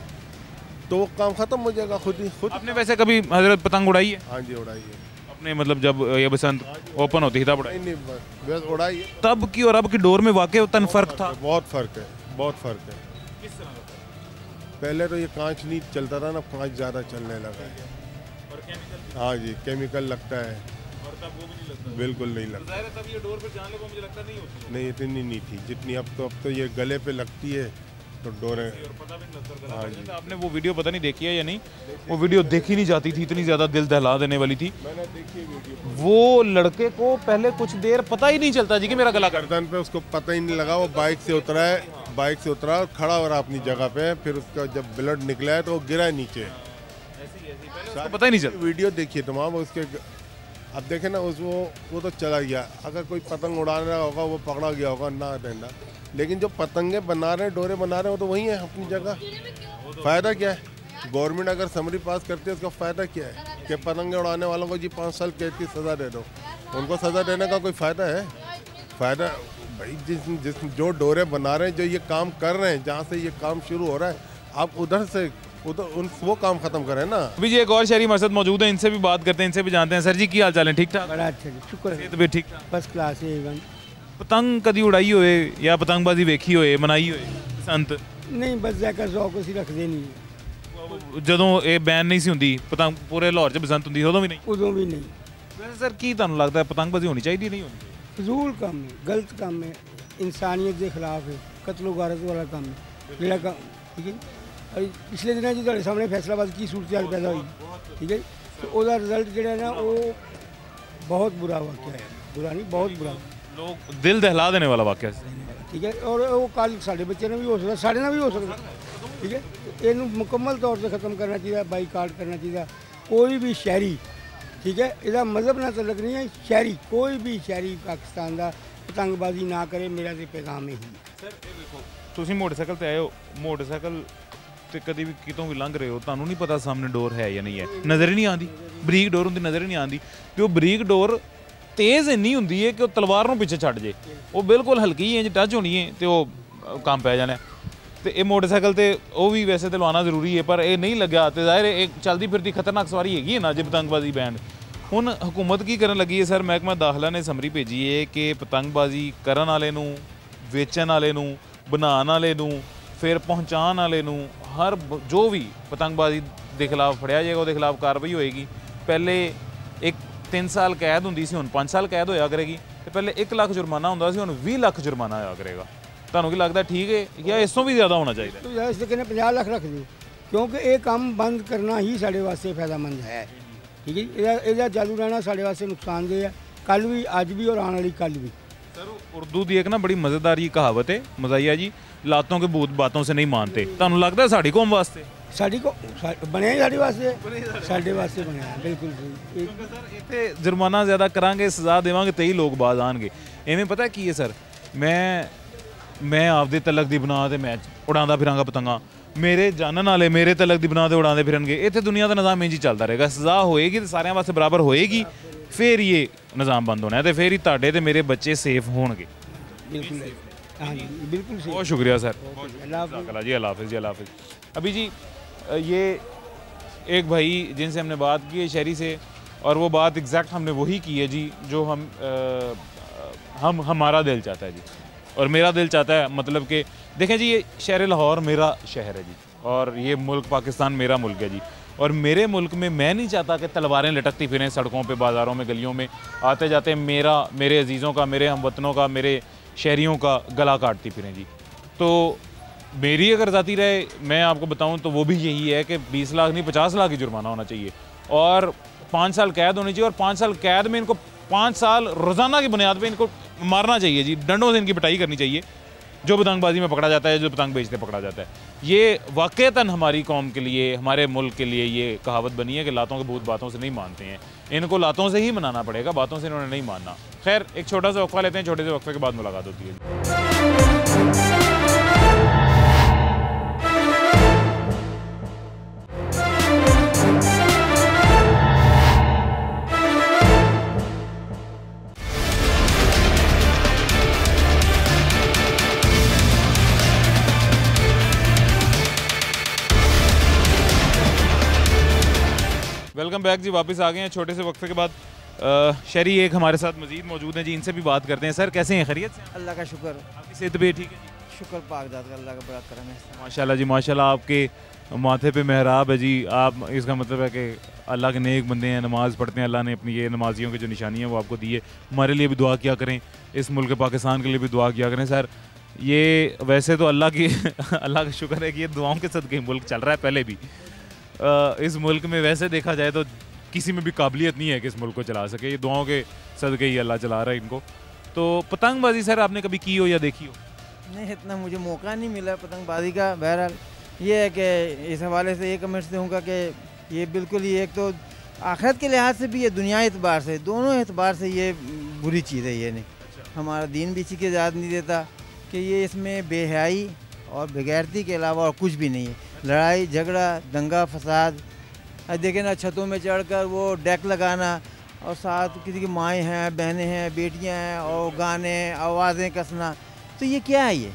तो वो काम ख़त्म हो जाएगा खुद। आपने वैसे कभी हजरत पतंग उड़ाई है? हाँ जी उड़ाई है अपने, मतलब जब ये बसंत ओपन होती थी तब उड़ाई? नहीं, बस उड़ाई है। तब की और अब की डोर में वाकई तन फ़र्क था? बहुत फ़र्क है, बहुत फ़र्क है। किस तरह का? पहले तो ये कांच नहीं चलता था ना, कांच ज़्यादा चलने लगा है। हाँ जी, केमिकल लगता है। और तब वो भी नहीं लगता? बिल्कुल नहीं लगता। ज़ाहिर है तब ये डोर पर जाने को मुझे लगता नहीं होती। नहीं, इतनी नहीं थी जितनी अब तो ये गले पे लगती है तो डोरे। पता भी नहीं लगता। हाँ जी, आपने वो वीडियो पता नहीं देखी है या नहीं? वो वीडियो देखी नहीं जाती थी, इतनी ज़्यादा दिल दहला देने वाली थी। मैंने देखी वीडियो। वो लड़के को पहले कुछ देर पता ही नहीं चलता जी कि मेरा गला गर्दन पे उसको पता ही नहीं लगा। वो बाइक से उतरा और खड़ा हो रहा अपनी जगह पे, फिर उसका जब ब्लड निकला है तो वो गिरा नीचे। पता ही नहीं चलता। वीडियो देखिए तमाम उसके, अब देखे ना वो तो चला गया। अगर कोई पतंग उड़ा रहा होगा वो पकड़ा गया होगा ना रहना, लेकिन जो पतंगे बना रहे हैं, डोरे बना रहे हैं, वो तो वही है अपनी जगह। फ़ायदा क्या है? गवर्नमेंट अगर समरी पास करती है उसका फ़ायदा क्या है कि पतंगे उड़ाने वालों को जी 5 साल कैद की सज़ा दे दो। उनको सज़ा देने का कोई फ़ायदा है? फ़ायदा भाई जिस जो डोरे बना रहे हैं, जो ये काम कर रहे हैं, जहाँ से ये काम शुरू हो रहा है, आप उधर से वो काम खत्म करें ना। अभी जी एक और शहरी हमारे साथ मौजूद है, इनसे भी बात करते हैं, इनसे भी जानते हैं। सर जी, की हाल चाल है? ठीक ठाक? बड़ा अच्छा जी, शुक्र है। तबीयत ठीक ठाक? फर्स्ट क्लास है इवन। पतंग कदी उड़ाई होए या पतंगबाजी वेखी होए, मनाई होए बसंत? नहीं, बस जाकर शौक उसी रखते नहीं। ਜਦੋਂ ਇਹ ਬੈਨ ਨਹੀਂ ਸੀ ਹੁੰਦੀ ਪਤੰਗ ਪੂਰੇ ਲਾਹੌਰ 'ਚ ਬਸੰਤ ਹੁੰਦੀ ਉਦੋਂ ਵੀ ਨਹੀਂ? उदों भी नहीं। ਵੈਸੇ ਸਰ ਕੀ ਤੁਹਾਨੂੰ ਲੱਗਦਾ ਪਤੰਗਬਾਜ਼ੀ ਹੋਣੀ ਚਾਹੀਦੀ ਨਹੀਂ ਹੋਣੀ? फजूल काम है, गलत काम है, इंसानियत के खिलाफ है, कत्लो गारत वाला काम है जेड़ा काम। ठीक है, और पिछले दिनों जी ਤੁਹਾਡੇ सामने फैसलाबाद की सूरत पैदा हुई। ठीक है, तो ਉਹਦਾ रिजल्ट ਜਿਹੜਾ ना वो बहुत बुरा वाक़या है। बुरा नहीं, बहुत बुरा, ਲੋਕ ਦਿਲ ਦਹਿਲਾ ਦੇਣੇ ਵਾਲਾ ਵਾਕਿਆ ਸੀ। ठीक है, और वो कल साढ़े बच्चे ने भी हो सकता, साढ़े ना भी हो सकता। ठीक है, ਇਹਨੂੰ ਮੁਕੰਮਲ ਤੌਰ ਤੇ ਖਤਮ ਕਰਨਾ ਚਾਹੀਦਾ, ਬਾਈਕਾਟ ਕਰਨਾ ਚਾਹੀਦਾ। ਕੋਈ ਵੀ ਸ਼ਹਿਰੀ, ਠੀਕ ਹੈ, ਇਹਦਾ ਮਜ਼ਹਬ ਨਾਲ ਤਲਕ ਨਹੀਂ ਹੈ, ਸ਼ਹਿਰੀ ਕੋਈ ਵੀ ਸ਼ਹਿਰੀ ਪਾਕਿਸਤਾਨ ਦਾ ਪਤੰਗਬਾਜ਼ੀ ਨਾ ਕਰੇ, ਮੇਰਾ ਤੇ ਪੈਗਾਮ ਇਹੀ ਹੈ। ਸਰ ਇਹ ਦੇਖੋ, ਤੁਸੀਂ ਮੋਟਰਸਾਈਕਲ ਤੇ ਆਏ ਹੋ, ਮੋਟਰਸਾਈਕਲ ਤੇ ਕਦੀ ਵੀ ਕਿਤੋਂ ਵੀ ਲੰਘ ਰਹੇ ਹੋ, ਤੁਹਾਨੂੰ ਨਹੀਂ ਪਤਾ ਸਾਹਮਣੇ ਡੋਰ ਹੈ ਜਾਂ ਨਹੀਂ ਹੈ, ਨਜ਼ਰ ਹੀ ਨਹੀਂ ਆਉਂਦੀ। ਬਰੀਕ ਡੋਰ ਹੁੰਦੀ, ਨਜ਼ਰ ਹੀ ਨਹੀਂ ਆਉਂਦੀ। ਤੇ ਉਹ ਬਰੀਕ ਡੋਰ ਤੇਜ਼ ਇੰਨੀ ਹੁੰਦੀ ਹੈ ਕਿ ਉਹ ਤਲਵਾਰ ਨੂੰ ਪਿੱਛੇ ਛੱਡ ਜੇ। ਉਹ ਬਿਲਕੁਲ ਹਲਕੀ ਇੰਜ ਟੱਚ ਹੋਣੀ ਹੈ ਤੇ ਉਹ ਕੰਮ ਪੈ ਜਾਣਾ। तो ये मोटरसाइकिल तो वह भी वैसे तो लवाना जरूरी है, पर यह नहीं लग्या तो जाहिर है एक चलती फिरती खतरनाक सवारी हैगी ना जो पतंगबाजी बैंड। हुण हुकूमत की करन लगी है सर, महकमा दाखिला ने समरी भेजी है कि पतंगबाजी करन वाले नूं, वेचण वाले नूं, बनाने वाले नूं, फिर पहुँचाने वाले नूं, हर जो भी पतंगबाजी के खिलाफ फड़िया जाएगा उसके खिलाफ कार्रवाई होएगी। पहले एक 3 साल कैद होंदी सी, हुण 5 साल कैद होया करेगी, तो पहले 1 लाख जुर्माना होंदा सी, हुण 20 लाख जुर्माना होया करेगा। ਤੁਹਾਨੂੰ ਕੀ ਲੱਗਦਾ ठीक है या इस तो भी ज़्यादा होना चाहिए? तो इस तरीके ने 50 लाख रख दिओ, क्योंकि ये काम बंद करना ही साढ़े वास्ते फायदेमंद है। ठीक है, ਇਹਦਾ चालू रहना साढ़े वास्ते नुकसानदेह है, कल भी, अज भी और आने वाली कल भी। सर उर्दू की एक ना बड़ी मज़ेदार ये कहावत है मज़ाहिया जी, लातों के भूत बातों से नहीं मानते। ਤੁਹਾਨੂੰ लगता है साड़ी कौम वास्ते साड़ी को बने साढ़े वास्ते, साढ़े वास्ते बने बिल्कुल सही। सर इतने जुर्माना ज़्यादा करांगे, सज़ा देवांगे तो ही लोग बाज आएंगे। इवें पता की है सर, मैं आपदे तलक दी बना ते मैं उड़ांदा फिरांगा पतंगा, मेरे जानन वाले मेरे तलक दी बना ते उड़ांदे फिरनगे। इत्थे दुनिया का निज़ाम इंज ही चलता रहेगा। सज़ा होएगी तो सारे वास्ते बराबर होएगी, फिर ये निज़ाम बंद होना है, तो फिर ही ताड़े ते मेरे बच्चे सेफ होणगे। बिल्कुल हाँ जी, बिल्कुल सही। बहुत शुक्रिया सर जी, अल्लाह हाफिज़ जी, अल्लाह हाफिज़। अभी जी ये एक भाई जिनसे हमने बात की है शहरी से, और वो बात एग्जैक्ट हमने वही की है जी जो हमारा दिल चाहता है जी, और मेरा दिल चाहता है। मतलब कि देखें जी, ये शहर लाहौर मेरा शहर है जी, और ये मुल्क पाकिस्तान मेरा मुल्क है जी, और मेरे मुल्क में मैं नहीं चाहता कि तलवारें लटकती फिरें सड़कों पे, बाज़ारों में, गलियों में आते जाते मेरे अजीज़ों का, मेरे हमवतनों का, मेरे शहरियों का गला काटती फिरें जी। तो मेरी अगर ज़ाती रहे मैं आपको बताऊं तो वो भी यही है कि 20 लाख नहीं 50 लाख की जुर्माना होना चाहिए, और 5 साल कैद होनी चाहिए, और 5 साल कैद में इनको 5 साल रोज़ाना की बुनियाद पे इनको मारना चाहिए जी, डंडों से इनकी पिटाई करनी चाहिए जो पतंगबाजी में पकड़ा जाता है, जो पतंग बेचते पकड़ा जाता है। ये वाक़तन हमारी कौम के लिए, हमारे मुल्क के लिए ये कहावत बनी है कि लातों के भूत बातों से नहीं मानते हैं, इनको लातों से ही मनाना पड़ेगा, बातों से इन्होंने नहीं मानना। खैर एक छोटा सा वक्फा लेते हैं, छोटे से वक्फे के बाद मुलाकात होती है। वेलकम बैक जी, वापस आ गए हैं छोटे से वक्फे के बाद। शहरी एक हमारे साथ मजीद मौजूद हैं जी, इनसे भी बात करते हैं। सर कैसे हैं, खैरियत से? अल्लाह का शुक्र, आपकी सेहत भी ठीक है जी? शुक्र पाक दाद का, अल्लाह का बड़ा करम है। माशाल्लाह जी माशाल्लाह, आपके माथे पे मेहराब है जी। आप इसका मतलब है कि अल्लाह के नेक बंदे हैं, नमाज़ पढ़ते हैं। अल्लाह ने अपनी ये नमाजियों की जो निशानी है वो आपको दी है। हमारे लिए भी दुआ किया करें, इस मुल्क पाकिस्तान के लिए भी दुआ किया करें। सर ये वैसे तो अल्लाह की अल्लाह का शुक्र है कि ये दुआओं के सदके मुल्क चल रहा है। पहले भी इस मुल्क में वैसे देखा जाए तो किसी में भी काबिलियत नहीं है कि इस मुल्क को चला सके, ये दुआओं के सदके ही अल्लाह चला रहा है इनको। तो पतंगबाजी सर आपने कभी की हो या देखी हो? नहीं, इतना मुझे मौका नहीं मिला पतंगबाजी का। बहरहाल ये है कि इस हवाले से ये कमेंट्स दूँगा कि ये बिल्कुल ही, एक तो आखिरत के लिहाज से भी, ये दुनियाई एतबार से, दोनों एतबार से ये बुरी चीज़ है। ये नहीं, हमारा दीन भी इसी की इजाज़त नहीं देता कि ये इसमें बेहयाई और बेगैरती के अलावा और कुछ भी नहीं है। लड़ाई झगड़ा, दंगा फसाद, देखें ना, छतों में चढ़कर वो डेक लगाना, और साथ किसी की माएँ हैं, बहनें हैं, बेटियां हैं, और गाने आवाज़ें कसना, तो ये क्या है?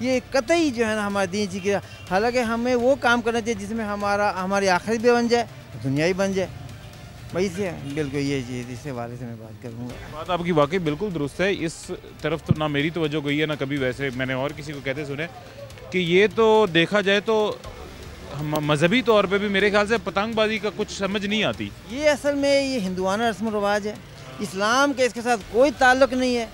ये कतई जो है ना हमारे दीन जी के। हालांकि हमें वो काम करना चाहिए जिसमें हमारी आखिरत भी बन जाए, दुनिया ही बन जाए। वही से बिल्कुल ये चीज़, इस हवाले से मैं बात करूँगा। बात आपकी वाकई बिल्कुल दुरुस्त है। इस तरफ तो ना मेरी तवज्जो गई है ना कभी, वैसे मैंने और किसी को कहते सुने कि ये तो देखा जाए तो मजहबी तौर पे भी मेरे ख्याल से पतंगबाजी का कुछ समझ नहीं आती। ये असल में ये हिंदुआना रस्म रवाज है, इस्लाम के इसके साथ कोई ताल्लुक़ नहीं है।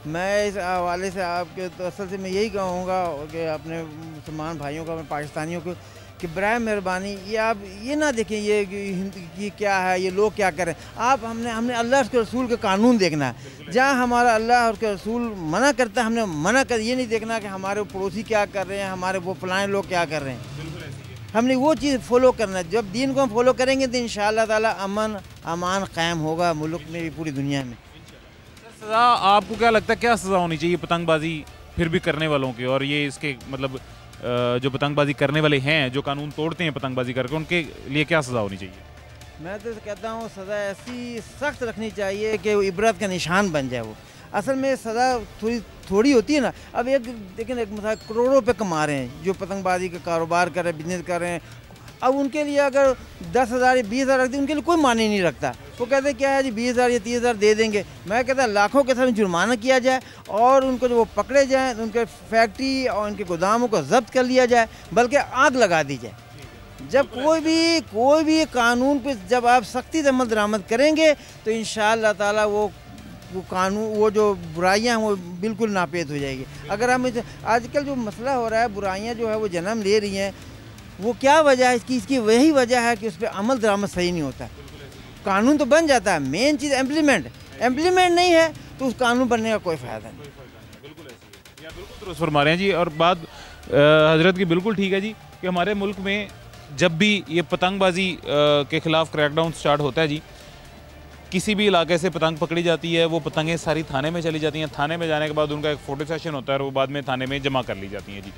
मैं इस हवाले से आपके तो असल से मैं यही कहूँगा कि अपने मुसलमान भाइयों का, पाकिस्तानियों को, कि बराए मेहरबानी ये आप ये ना देखें ये क्या है, ये लोग क्या कर रहे हैं। आप हमने अल्लाह के रसूल के कानून देखना है। जहाँ हमारा अल्लाह और के रसूल मना करता है, हमने मना कर, ये नहीं देखना कि हमारे पड़ोसी क्या कर रहे हैं, हमारे वो फलाने लोग क्या कर रहे हैं। हमने वो चीज़ फॉलो करना है। जब दीन को हम फॉलो करेंगे तो इंशाअल्लाह ताला अमन अमान कायम होगा मुल्क में भी, पूरी दुनिया में। सज़ा आपको क्या लगता है, क्या सज़ा होनी चाहिए पतंगबाजी फिर भी करने वालों की, और ये इसके मतलब जो पतंगबाजी करने वाले हैं, जो कानून तोड़ते हैं पतंगबाजी करके, उनके लिए क्या सज़ा होनी चाहिए? मैं तो कहता हूँ सज़ा ऐसी सख्त रखनी चाहिए कि वो इबरत का निशान बन जाए। वो असल में सज़ा थोड़ी होती है ना। अब एक लेकिन एक मतलब करोड़ों पे कमा रहे हैं जो पतंगबाजी का कारोबार कर रहे हैं, बिजनेस कर रहे हैं। अब उनके लिए अगर 10,000 या 20,000 रखते उनके लिए कोई माने नहीं रखता। वो कहते हैं क्या है जी 20,000 या 30,000 दे देंगे। मैं कहता लाखों के साथ जुर्माना किया जाए और उनको जो वो पकड़े जाएँ, उनके फैक्ट्री और उनके गोदामों को जब्त कर लिया जाए, बल्कि आग लगा दी जाए। जब कोई भी कानून पे जब आप सख्ती से अमल दरामद करेंगे तो इंशाअल्लाह ताला वो कानून, वो जो बुराइयां हैं वो बिल्कुल नापेद हो जाएगी। अगर हम आजकल जो मसला हो रहा है, बुराइयां जो है वो जन्म ले रही हैं, वो क्या वजह है इसकी वही वजह है कि उस पर अमल दरामद सही नहीं होता। कानून तो बन जाता है, मेन चीज़ इम्प्लीमेंट नहीं है तो उस कानून बनने का कोई फ़ायदा नहीं। बिल्कुल दुरुस्त फरमा रहे हैं जी। और बात हजरत की बिल्कुल ठीक है जी कि हमारे मुल्क में जब भी ये पतंगबाजी के ख़िलाफ़ क्रैकडाउन स्टार्ट होता है जी, किसी भी इलाके से पतंग पकड़ी जाती है, वो पतंगें सारी थाने में चली जाती हैं। थाने में जाने के बाद उनका एक फ़ोटो सेशन होता है और वो बाद में थाने में जमा कर ली जाती हैं जी।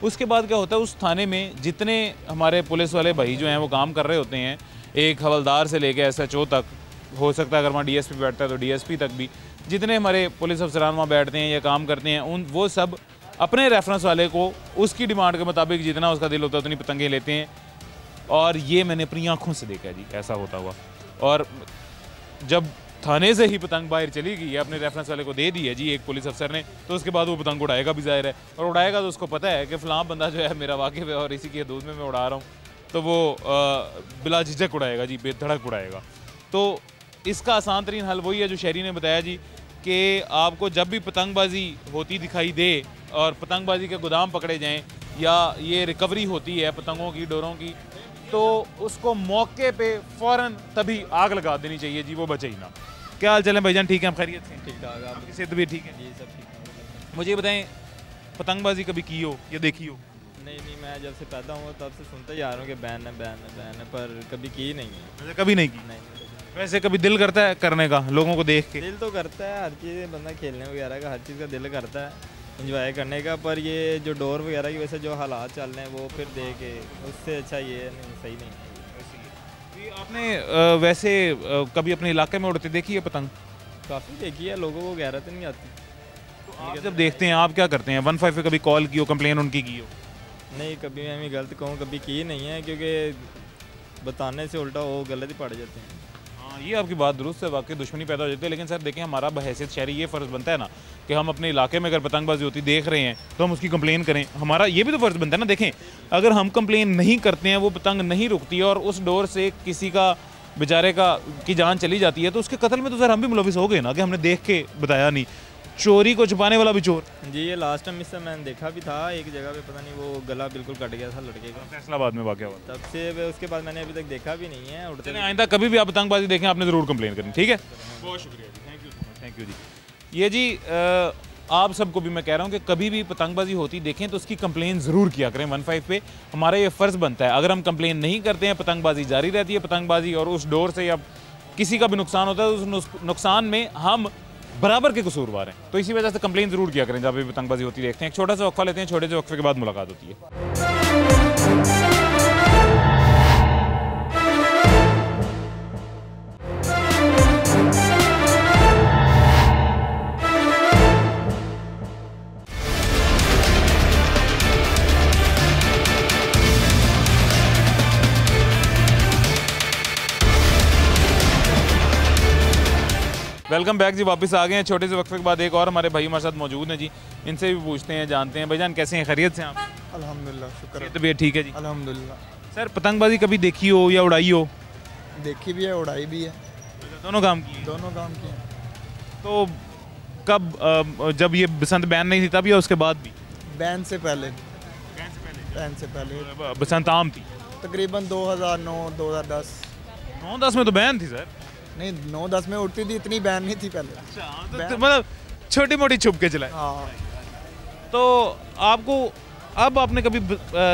उसके बाद क्या होता है, उस थाने में जितने हमारे पुलिस वाले भाई जो हैं वो काम कर रहे होते हैं, एक हवलदार से लेके SHO तक, हो सकता है अगर वहाँ DSP बैठता है तो DSP तक भी, जितने हमारे पुलिस अफसरान वहाँ बैठते हैं या काम करते हैं, वो सब अपने रेफरेंस वाले को उसकी डिमांड के मुताबिक जितना उसका दिल होता है उतनी पतंगें लेते हैं। और ये मैंने अपनी आँखों से देखा है जी, ऐसा होता हुआ। और जब थाने से ही पतंग बाहर चली गई है, अपने रेफरेंस वाले को दे दी है जी एक पुलिस अफसर ने, तो उसके बाद वो पतंग उड़ाएगा भी ज़ाहिर है। और उड़ाएगा तो उसको पता है कि फ़लाँ बंदा जो है मेरा वाकिफ़ है और इसी की हदूद में मैं उड़ा रहा हूँ, तो वो बिला झिझक उड़ाएगा जी, बेधड़क उड़ाएगा। तो इसका आसान तरीन हल वही है जो शहरी ने बताया जी, कि आपको जब भी पतंगबाजी होती दिखाई दे और पतंगबाजी के गोदाम पकड़े जाएँ या ये रिकवरी होती है पतंगों की, डोरों की, तो उसको मौके पे फ़ौरन तभी आग लगा देनी चाहिए जी, वो बचे ही ना। क्या हाल चल है भाईजान, ठीक है? हम खैरियत से? ठीक ठाक। आपकी सेहत भी ठीक है जी? सब ठीक। मुझे बताएं, पतंगबाजी कभी की हो या देखी हो? नहीं, मैं जब से पैदा हुआ तब से सुनता ही आ रहा हूँ कि बैन है, पर कभी की नहीं है। कभी नहीं की? नहीं। वैसे कभी दिल करता है करने का, लोगों को देख के? दिल तो करता है, हर चीज़ बंदा खेलने वगैरह का, हर चीज़ का दिल करता है, इंजॉय करने का, पर ये जो डोर वगैरह की वजह से जो हालात चल रहे हैं वो फिर देख के उससे अच्छा ये नहीं, सही नहीं है। आपने वैसे कभी अपने इलाके में उड़ते देखी है पतंग? काफ़ी देखी है, लोगों को गैरत नहीं आती। तो आप जब देखते हैं आप क्या करते हैं? 15 पे कभी कॉल की हो, कंप्लेन उनकी की हो? नहीं, कभी मैं भी गलत कहूँ, कभी की नहीं है, क्योंकि बताने से उल्टा वो गलत ही पड़ जाते हैं। हाँ, ये आपकी बात दुरुस्त है, वाकई दुश्मनी पैदा हो जाती है। लेकिन सर देखें, हमारा बहैसियत शहरी ये फ़र्ज़ बनता है ना कि हम अपने इलाके में अगर पतंगबाजी होती देख रहे हैं तो हम उसकी कंप्लेन करें। हमारा ये भी तो फ़र्ज़ बनता है ना। देखें, अगर हम कंप्लेन नहीं करते हैं, वो पतंग नहीं रुकती है और उस डोर से किसी का बेचारे की जान चली जाती है, तो उसके कत्ल में तो सर हम भी मुलविस हो गए ना कि हमने देख के बताया नहीं। चोरी को छुपाने वाला भी चोर जी। ये लास्ट टाइम इससे मैंने देखा भी था एक जगह पे, पता नहीं वो गला बिल्कुल कट गया था लड़के का, फैसलाबाद में वाक़या हुआ। तब से उसके बाद मैंने अभी तक देखा भी नहीं है उड़ते। आइंदा कभी भी आप पतंगबाजी देखें, आपने ज़रूर कंप्लेन करनी, ठीक है? बहुत शुक्रिया जी, thank you so much. Thank you जी। ये जी आप सबको भी मैं कह रहा हूँ कि कभी भी पतंगबाजी होती देखें तो उसकी कंप्लेन ज़रूर किया करें 15 पे। हमारा ये फ़र्ज़ बनता है। अगर हम कंप्लेन नहीं करते हैं, पतंगबाजी जारी रहती है, पतंगबाजी और उस डोर से या किसी का भी नुकसान होता है, उस नुकसान में हम बराबर के कसूरवार हैं। तो इसी वजह से कंप्लेन ज़रूर किया करें जब भी पतंगबाजी होती देखते हैं। एक छोटा सा वक्फा लेते हैं, छोटे से वक्फे के बाद मुलाकात होती है। वेलकम बैक जी, वापस आ गए हैं छोटे से वक्फे के बाद। एक और हमारे भाई हमारे साथ मौजूद हैं जी, इनसे भी पूछते हैं, जानते हैं। भाईजान कैसे हैं, खैरियत से हैं आप? अल्हम्दुलिल्लाह, शुक्र है। तबीयत ठीक है जी? अल्हम्दुलिल्लाह। सर पतंगबाजी कभी देखी हो या उड़ाई हो? देखी भी है, उड़ाई भी है, दोनों काम किए? दोनों काम किए। तो कब, जब ये बसंत बैन नहीं थी तब या उसके बाद भी? बैन से पहले। बैन से पहले बसंत आम थी तकरीबन 2009 2010। 9-10 में तो बैन थी सर? नहीं, 9-10 में उड़ती थी, इतनी बैन नहीं थी पहले। अच्छा, तो मतलब छोटी मोटी छुप के चलाए। हाँ। तो आपको अब आपने कभी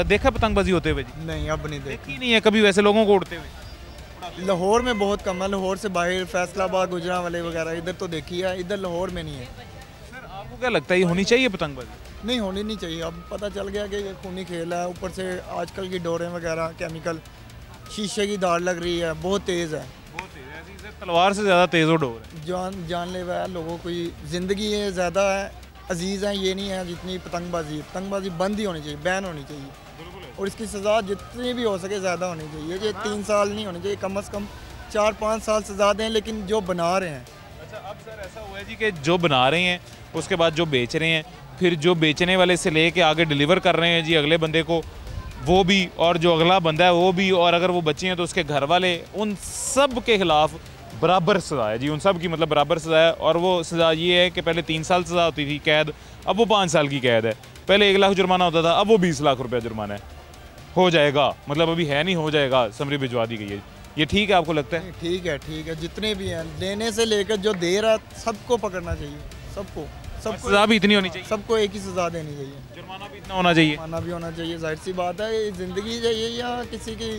देखा पतंगबाजी होते हुए जी? नहीं, अब नहीं देखी नहीं है कभी वैसे लोगों को उड़ते हुए? लाहौर में बहुत कम है, लाहौर से बाहर फैसलाबाद, गुजरांवाले वगैरह इधर तो देखी है, इधर लाहौर में नहीं है। सर आपको क्या लगता है ये होनी चाहिए पतंगबाजी? नहीं, होनी नहीं चाहिए। अब पता चल गया कि ये खूनी खेल है, ऊपर से आजकल की डोरें वगैरह केमिकल, शीशे की धार लग रही है, बहुत तेज़ है। तलवार से ज़्यादा तेज़ डोर है, जानलेवा है, लोगों की ज़िंदगी है ज़्यादा है, अजीज़ हैं, ये नहीं है जितनी पतंगबाजी है। पतंगबाजी बंद ही होनी चाहिए, बैन होनी चाहिए, और इसकी सज़ा जितनी भी हो सके ज़्यादा होनी चाहिए। ये 3 साल नहीं होनी चाहिए, कम से कम 4-5 साल सज़ा दें, लेकिन जो बना रहे हैं। अच्छा, अब सर ऐसा हुआ है जी कि जो बना रहे हैं उसके बाद जो बेच रहे हैं, फिर जो बेचने वाले से लेके आगे डिलीवर कर रहे हैं जी अगले बंदे को, वो भी, और जो अगला बंदा है वो भी, और अगर वो बच्चे हैं तो उसके घर वाले, उन सब के खिलाफ बराबर सज़ा है जी, उन सब की मतलब बराबर सज़ा है। और वो सज़ा ये है कि पहले 3 साल सज़ा होती थी कैद, अब वो 5 साल की कैद है। पहले 1 लाख जुर्माना होता था, अब वो 20 लाख रुपया जुर्माना है, हो जाएगा, मतलब अभी है नहीं, हो जाएगा, समरी भिजवा दी गई है। ये ठीक है आपको लगता है? ठीक है, ठीक है, जितने भी हैं लेने से लेकर जो दे रहा सबको पकड़ना चाहिए, सबको सज़ा भी इतनी होनी चाहिए, सबको एक ही सज़ा देनी चाहिए, जुर्माना भी इतना होना चाहिए, जुर्माना भी होना चाहिए। जाहिर सी बात है, ये ज़िंदगी चाहिए या किसी की,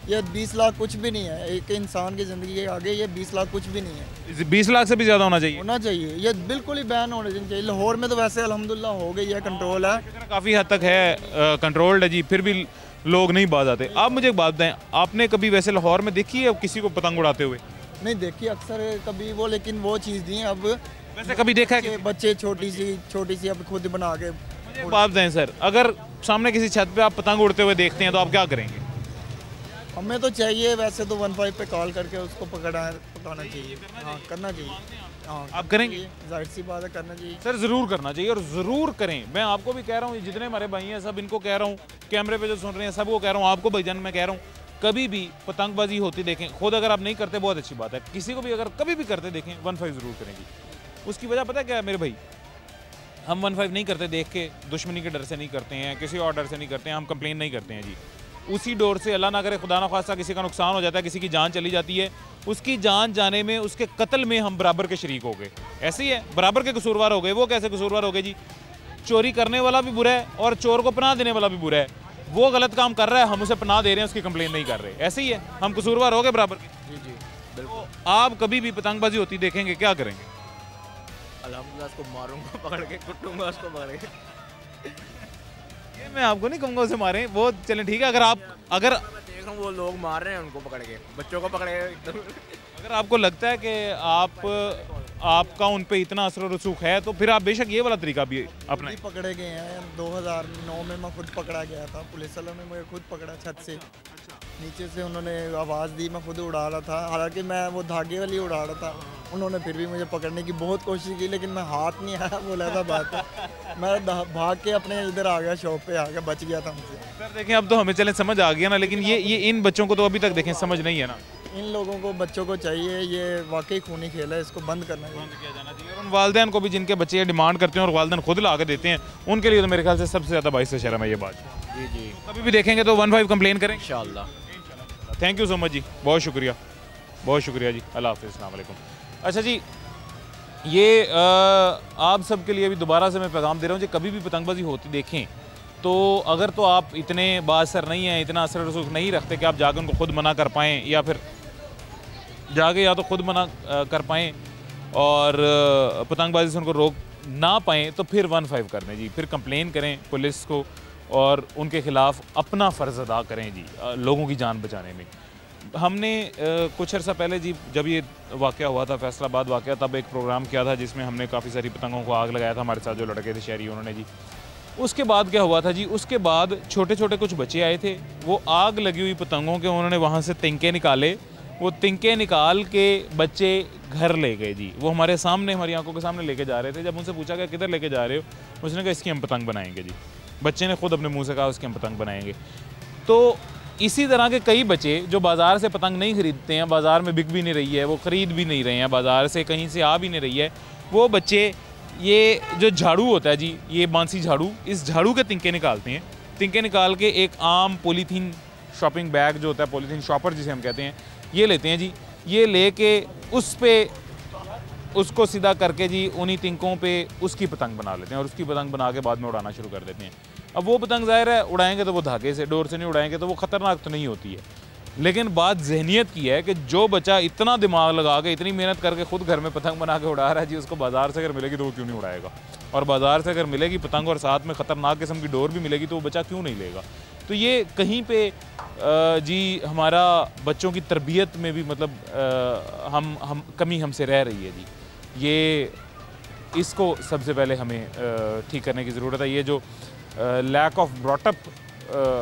ये 20 लाख कुछ भी नहीं है एक इंसान की ज़िंदगी के आगे, ये 20 लाख कुछ भी नहीं है। 20 लाख से भी ज़्यादा होना चाहिए, ये बिल्कुल ही बैन होने चाहिए। लाहौर में तो वैसे अल्हम्दुलिल्लाह हो गई है, कंट्रोल है, काफ़ी हद तक है, कंट्रोल्ड है जी, फिर भी लोग नहीं बाज आते। आप मुझे एक बात बताएं, आपने कभी वैसे लाहौर में देखी है किसी को पतंग उड़ाते हुए? नहीं देखी अक्सर कभी वो, लेकिन वो चीज़ नहीं है। अब वैसे कभी देखा है कि बच्चे छोटी सी अब खुद बना के? मुझे एक बात बताएं सर, अगर सामने किसी छत पे आप पतंग उड़ते हुए देखते हैं तो आप क्या करेंगे? हमें तो चाहिए वैसे तो 15 पे कॉल करके उसको पकड़ाना चाहिए, हाँ करना चाहिए। हाँ आप करेंगे? जाहिर सी बात है, करना चाहिए सर, ज़रूर करना चाहिए, और ज़रूर करें। मैं आपको भी कह रहा हूँ, जितने हमारे भाई हैं सब इनको कह रहा हूँ, कैमरे पे जो सुन रहे हैं सबको कह रहा हूँ, आपको भाईजान मैं कह रहा हूँ, कभी भी पतंगबाजी होती देखें, खुद अगर आप नहीं करते बहुत अच्छी बात है, किसी को भी अगर कभी भी करते देखें 15 ज़रूर करेंगी। उसकी वजह पता है क्या है मेरे भाई? हम 15 नहीं करते देख के, दुश्मनी के डर से नहीं करते हैं, किसी और डर से नहीं करते हैं, हम कंप्लेन नहीं करते हैं जी। उसी डोर से अल्लाह ना करे खुदा ना खासा किसी का नुकसान हो जाता है, किसी की जान चली जाती है, उसकी जान जाने में, उसके कत्ल में हम बराबर के शरीक हो गए। ऐसे ही है, बराबर के कसूरवार हो गए। वो कैसे कसूरवार हो गए जी? चोरी करने वाला भी बुरा है और चोर को पनाह देने वाला भी बुरा है। वो गलत काम कर रहा है, हम उसे पनाह दे रहे हैं, उसकी कंप्लेन नहीं कर रहे। ऐसे ही है, हम कसूरवार हो गए बराबर के। जी बिल्कुल। आप कभी भी पतंगबाजी होती देखेंगे, क्या करेंगे? अल्हम्दुलिल्लाह उसको मारूंगा, पकड़ के कुटूंगा उसको पकड़ के। ये मैं आपको नहीं कहूँगा उसे मारें, वो चलें ठीक है। अगर देख रहा हूँ वो लोग मार रहे हैं उनको पकड़ के, बच्चों को पकड़ के। अगर आपको लगता है कि आपका उन पे इतना असर रसूख है तो फिर आप बेशक ये वाला तरीका भी अपना। पकड़े गए हैं 2009 में, मैं खुद पकड़ा गया था, पुलिस वालों ने मुझे खुद पकड़ा छत से, नीचे से उन्होंने आवाज़ दी, मैं खुद उड़ा रहा था, हालांकि मैं वो धागे वाली उड़ा रहा था। उन्होंने फिर भी मुझे पकड़ने की बहुत कोशिश की, लेकिन मैं हाथ नहीं आया, बोला था बात है। मैं भाग के अपने इधर आ गया, शॉप पे आ गया, बच गया था मुझसे। सर देखें, अब तो हमें चले समझ आ गया ना, लेकिन ये इन बच्चों को तो अभी तक देखें समझ नहीं है ना। इन लोगों को, बच्चों को चाहिए, ये वाकई खूनी खेल है, इसको बंद करना चाहिए, बंद किया जाना चाहिए। और उन वालिदैन को भी जिनके बच्चे डिमांड करते हैं और वालिदैन खुद ला के देते हैं, उनके लिए तो मेरे ख्याल से सबसे ज़्यादा बाइस शर्म है ये बात। जी जी, कभी भी देखेंगे तो 15 कंप्लेन करें इंशाल्लाह। थैंक यू सो मच जी, बहुत शुक्रिया जी। अल्लाह हाफ़िज़, अस्सलाम वालेकुम। अच्छा जी, ये आप सब के लिए भी दोबारा से मैं पैगाम दे रहा हूँ कि कभी भी पतंगबाजी होती देखें तो अगर तो आप इतने बाअसर नहीं हैं, इतना असर रसूख नहीं रखते कि आप जाकर उनको खुद मना कर पाएँ, या फिर जाके या तो खुद मना कर पाएँ और पतंगबाजी से उनको रोक ना पाएँ, तो फिर 15 कर दें जी, फिर कंप्लेन करें पुलिस को और उनके ख़िलाफ़ अपना फ़र्ज़ अदा करें जी, लोगों की जान बचाने में। हमने कुछ अर्सा पहले जी, जब ये वाक़या हुआ था, फैसलाबाद वाक़या, तब एक प्रोग्राम किया था जिसमें हमने काफ़ी सारी पतंगों को आग लगाया था, हमारे साथ जो लड़के थे शहरी, उन्होंने जी। उसके बाद क्या हुआ था जी, उसके बाद छोटे छोटे कुछ बच्चे आए थे, वो आग लगी हुई पतंगों के उन्होंने वहाँ से तिनके निकाले, वो तिनके निकाल के बच्चे घर ले गए जी। वो हमारे सामने, हमारी आंखों के सामने लेके जा रहे थे। जब उनसे पूछा गया किधर लेके जा रहे हो, उसने कहा इसकी हम पतंग बनाएंगे जी। बच्चे ने खुद अपने मुंह से कहा उसकी हम पतंग बनाएंगे। तो इसी तरह के कई बच्चे जो बाज़ार से पतंग नहीं ख़रीदते हैं, बाज़ार में बिक भी नहीं रही है, वो ख़रीद भी नहीं रहे हैं, बाज़ार से कहीं से आ भी नहीं रही है, वो बच्चे ये जो झाड़ू होता है जी, ये बांसी झाड़ू, इस झाड़ू के तिनके निकालते हैं। तिनके निकाल के एक आम पॉलीथीन शॉपिंग बैग जो होता है, पॉलीथीन शॉपर जिसे हम कहते हैं, ये लेते हैं जी। ये लेके उस पे उसको सीधा करके जी उन्हीं तिनकों पे उसकी पतंग बना लेते हैं और उसकी पतंग बना के बाद में उड़ाना शुरू कर देते हैं। अब वो पतंग ज़ाहिर है उड़ाएंगे तो वो धागे से, डोर से नहीं उड़ाएंगे तो वो ख़तरनाक तो नहीं होती है, लेकिन बात जहनीत की है कि जो बच्चा इतना दिमाग लगा के, इतनी मेहनत करके खुद घर में पतंग बना के उड़ा रहा है जी, उसको बाज़ार से अगर मिलेगी तो वो क्यों नहीं उड़ाएगा। और बाज़ार से अगर मिलेगी पतंग और साथ में ख़तरनाक किस्म की डोर भी मिलेगी तो वो बच्चा क्यों नहीं लेगा। तो ये कहीं पे जी हमारा बच्चों की तरबियत में भी मतलब हम कमी हमसे रह रही है जी। ये इसको सबसे पहले हमें ठीक करने की ज़रूरत है। ये जो लैक ऑफ ब्रॉटअप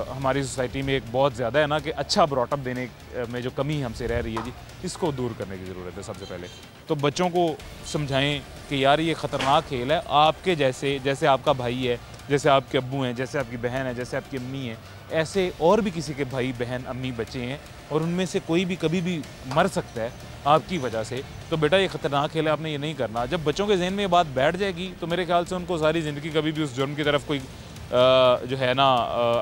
हमारी सोसाइटी में एक बहुत ज़्यादा है ना, कि अच्छा ब्रॉटअप देने में जो कमी हमसे रह रही है जी, इसको दूर करने की ज़रूरत है सबसे पहले। तो बच्चों को समझाएं कि यार ये ख़तरनाक खेल है, आपके जैसे आपका भाई है, जैसे आपके अब्बू हैं, जैसे आपकी बहन है, जैसे आपकी अम्मी है, ऐसे और भी किसी के भाई बहन अम्मी बच्चे हैं और उनमें से कोई भी कभी भी मर सकता है आपकी वजह से। तो बेटा ये ख़तरनाक खेल है, आपने ये नहीं करना। जब बच्चों के जहन में ये बात बैठ जाएगी तो मेरे ख्याल से उनको सारी ज़िंदगी कभी भी उस जुर्म की तरफ कोई जो है ना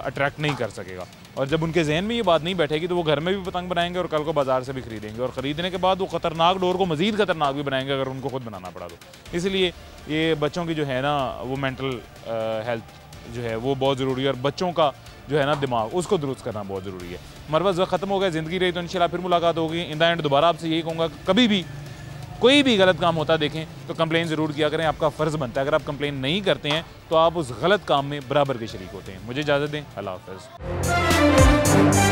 अट्रैक्ट नहीं कर सकेगा। और जब उनके जहन में ये बात नहीं बैठेगी तो वो घर में भी पतंग बनाएंगे और कल को बाज़ार से भी खरीदेंगे, और ख़रीदने के बाद वो ख़तरनाक डोर को मज़ीद ख़तरनाक भी बनाएंगे अगर उनको खुद बनाना पड़ा तो। इसलिए ये बच्चों की जो है ना वो मेंटल हेल्थ जो है वो बहुत ज़रूरी है, और बच्चों का जो है ना दिमाग उसको दुरुस्त करना बहुत ज़रूरी है। हमारे पास वक्त ख़त्म हो गया, ज़िंदगी रही तो इंशाल्लाह फिर मुलाकात होगी। इन द एंड दोबारा आपसे यही कहूँगा, कभी भी कोई भी गलत काम होता देखें तो कंप्लेन ज़रूर किया करें, आपका फ़र्ज़ बनता है। अगर आप कंप्लेन नहीं करते हैं तो आप उस गलत काम में बराबर के शरीक होते हैं। मुझे इजाज़त दें, अल्लाह हाफ़िज़।